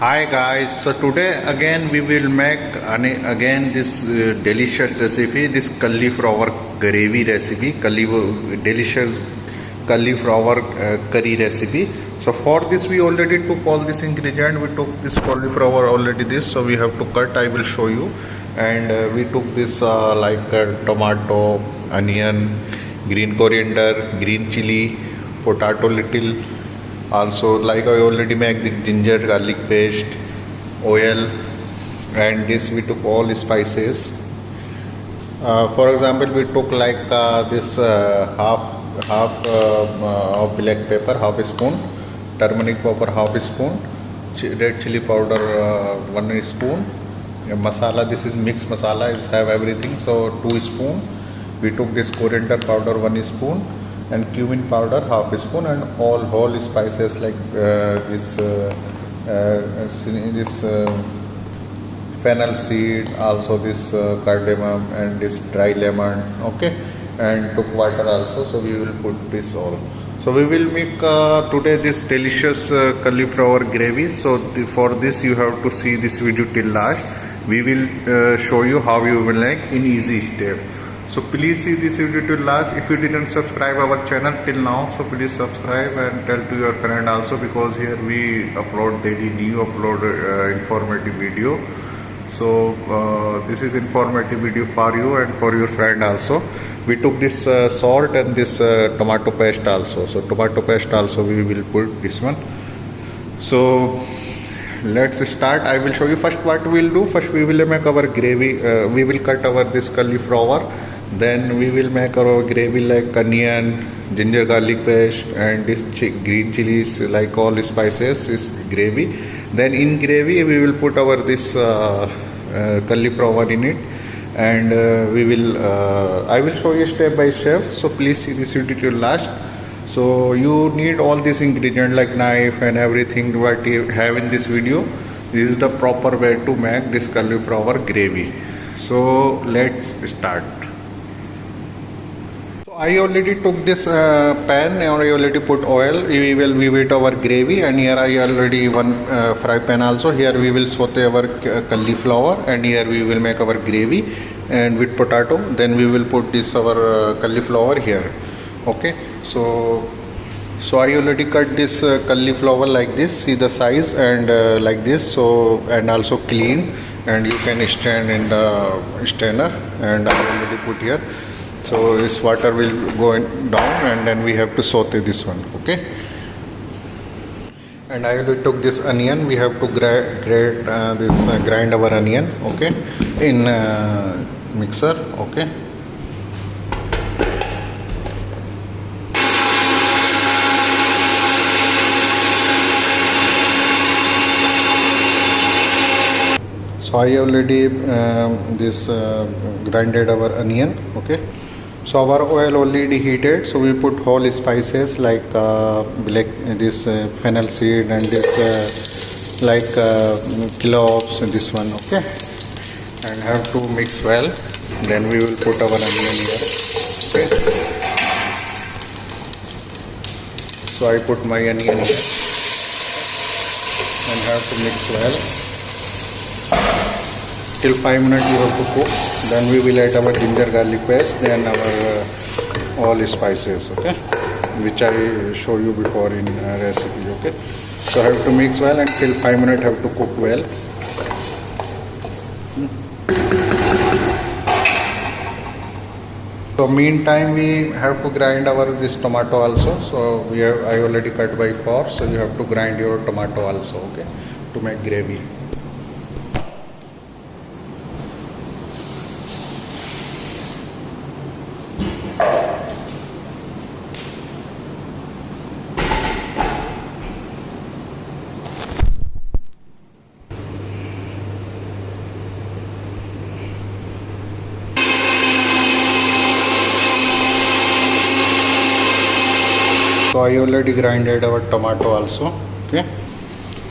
Hi guys, so today again we will make again this delicious recipe, this cauliflower gravy recipe, delicious cauliflower curry recipe. So for this we already took all this ingredient, we took this cauliflower already this, so we have to cut, I will show you. And we took this tomato, onion, green coriander, green chili, potato little. Also, like I already make the ginger garlic paste, oil, and this we took all spices. For example, we took like this half of black pepper, half a spoon, turmeric powder half a spoon, red chili powder 1 spoon, masala. This is mixed masala. It have everything. So 2 spoon. We took this coriander powder 1 spoon. And cumin powder half a spoon, and all whole spices like this fennel seed, also this cardamom and this dry lemon, okay, and took water also. So we will put this all. So we will make today this delicious cauliflower gravy. So for this you have to see this video till last. We will show you how you will make in easy step. So please see this video till last. If you didn't subscribe our channel till now, so please subscribe and tell to your friend also, because here we upload daily new informative video. So this is informative video for you and for your friend also. We took this salt and this tomato paste also. So tomato paste also we will put this one. So let's start. I will show you first what we will do. First we will make our gravy. We will cut our this cauliflower. Then we will make our gravy like onion, ginger garlic paste, and this green chilies, like all spices is gravy. Then in gravy we will put our this cauliflower in it, and we will I will show you step by step. So please see this video till last. So you need all this ingredient like knife and everything what you have in this video. This is the proper way to make this cauliflower gravy. So let's start. I already took this pan and I already put oil. We will wait our gravy, and here I already one fry pan also. Here we will saute our cauliflower, and here we will make our gravy and with potato. Then we will put this our cauliflower here. Okay, so I already cut this cauliflower like this. See the size, and like this. So and also clean, and you can stand in the strainer, and I already put here. So this water will go down, and then we have to saute this one. Okay, and I already took this onion. We have to grind our onion, okay, in mixer. Okay, so I already grinded our onion. Okay, so our oil already heated, so we put whole spices like black fennel seed, and this cloves, and this one. Okay, and have to mix well. Then we will put our onion here. Okay, so I put my onion here and have to mix well till 5 minutes. You have to cook. Then we will add our ginger garlic paste, then our all spices, okay, which I show you before in recipe. Okay, so have to mix well until 5 minutes. Have to cook well. So meantime we have to grind our this tomato also. So I already cut by 4. So you have to grind your tomato also, okay, to make gravy. So I already grinded our tomato also. Okay,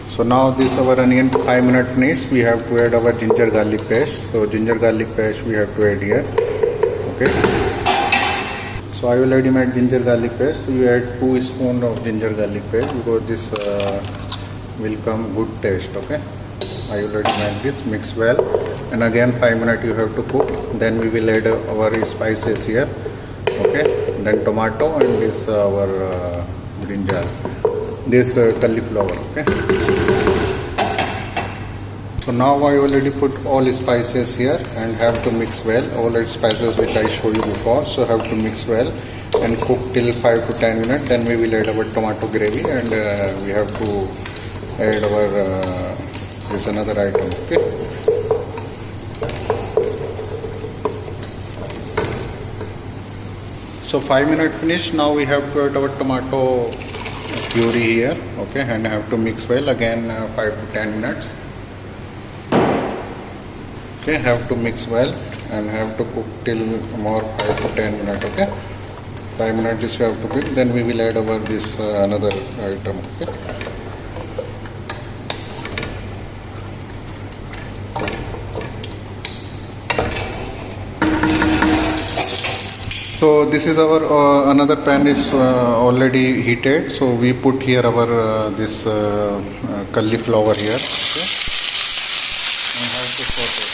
so now this our onion 5 minutes finished. We have to add our ginger garlic paste. So ginger garlic paste we have to add here. Okay, so I already made ginger garlic paste. So you add 2 spoons of ginger garlic paste, because this will come good taste. Okay, I already made this, mix well, and again 5 minutes you have to cook. Then we will add our spices here. Okay, then tomato and this our brinjal, this cauliflower. Okay, so now I already put all spices here and have to mix well. All the spices which I showed you before, so have to mix well and cook till 5 to 10 minutes. Then we will add our tomato gravy, and we have to add our this another item. Okay, so 5 minutes finished. Now we have to add our tomato puree here. Okay, and have to mix well again 5 to 10 minutes. Okay, have to mix well and have to cook till more 5 to 10 minutes. Okay, 5 minutes this we have to cook. Then we will add over this another item. Okay, so this is our another pan is already heated. So we put here our this cauliflower here. Okay, and have to saute.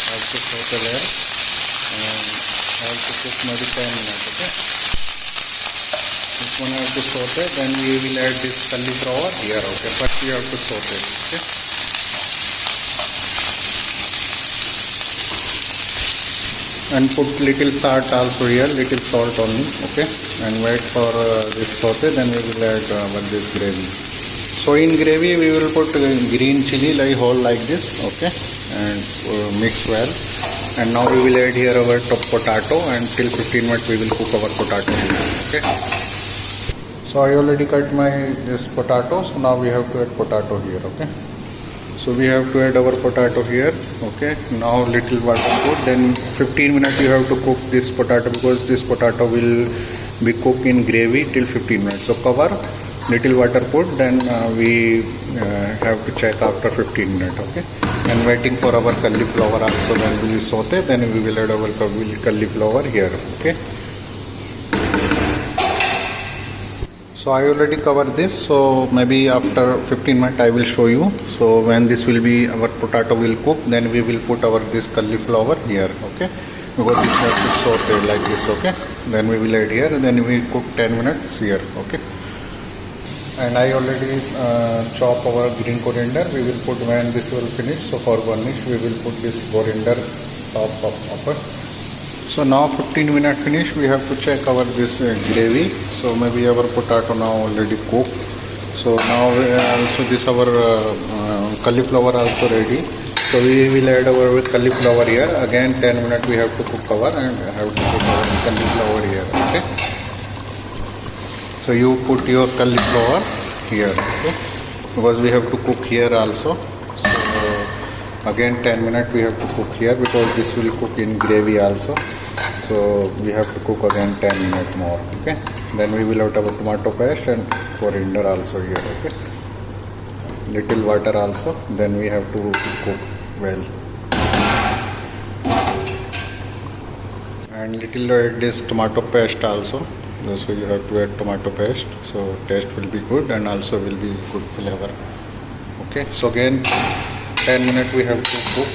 Have to saute there and have to cook maybe 10 minutes. Okay, this one I have to saute. Then we will add this cauliflower here. Okay, first we have to saute. Okay, and put little salt also here, little salt only. Okay, and wait for this saute. Then we will add this gravy. So in gravy we will put green chili like whole like this. Okay, and mix well. And now we will add here our potato, and till 15 minutes we will cook our potato here. Okay, so I already cut my this potato. So now we have to add potato here. Okay, so we have to add our potato here. Okay, now little water put. Then 15 minutes you have to cook this potato, because this potato will be cooked in gravy till 15 minutes. So cover, little water put. Then we have to check after 15 minutes. Okay, and waiting for our cauliflower also. Then we will saute. Then we will add our cauliflower here. Okay, so I already covered this. So maybe after 15 minutes I will show you. So when this will be, our potato will cook, then we will put our this cauliflower here. Okay, because this have to saute like this. Okay, then we will add here, and then we cook 10 minutes here. Okay, and I already chop our green coriander. We will put when this will finish. So for garnish we will put this coriander top of upper. So now 15 minutes finish. We have to check our this gravy. So maybe our potato now already cooked. So now also this our cauliflower also ready. So we will add our cauliflower here. Again 10 minutes we have to cook our, and have to put our cauliflower here. Okay, so you put your cauliflower here. Okay, because we have to cook here also. So again 10 minutes we have to cook here, because this will cook in gravy also. So we have to cook again 10 minutes more. Okay, then we will add our tomato paste and coriander also here. Okay, little water also. Then we have to cook well, and little add this tomato paste also. So you have to add tomato paste, so taste will be good and also will be good flavor. Okay, so again 10 minutes we have to cook.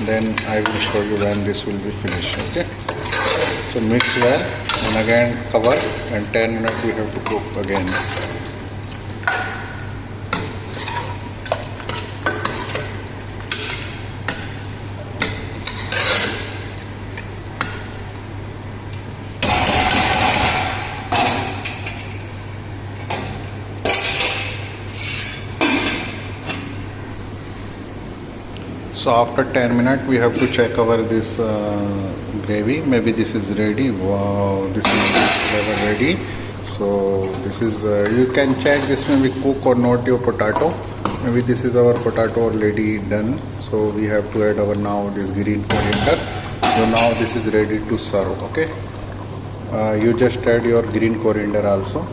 Then I will show you when this will be finished. Okay, so mix well and again cover, and 10 minutes we have to cook again. So after 10 minutes we have to check our this gravy. Maybe this is ready. Wow, this is ready. So this is you can check this maybe cook or not your potato. Maybe this is our potato already done. So we have to add our now this green coriander. So now this is ready to serve. Okay, you just add your green coriander also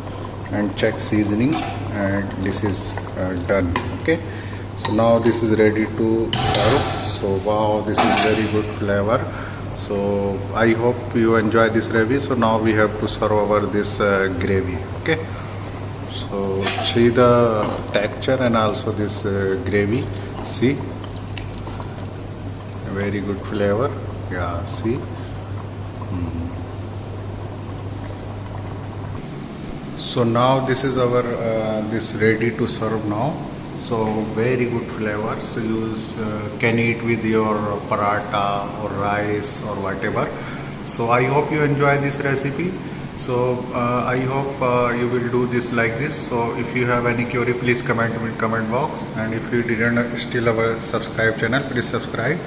and check seasoning, and this is done. Okay, so now this is ready to serve. So wow, this is very good flavor. So I hope you enjoy this recipe. So now we have to serve our this gravy. Okay, so So see the texture and also this gravy. See, very good flavor. Yeah, see. So now this is our this ready to serve now. So very good flavor. So you can eat with your paratha or rice or whatever. So I hope you enjoy this recipe. So I hope you will do this like this. So if you have any query, please comment in comment box. And if you didn't still our subscribe channel, please subscribe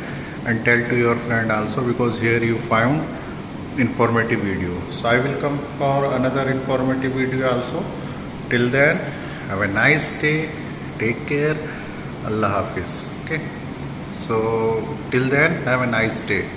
and tell to your friend also, because here you found informative video. So I will come for another informative video also. Till then, have a nice day. Take care. Allah Hafiz. Okay. So till then, have a nice day.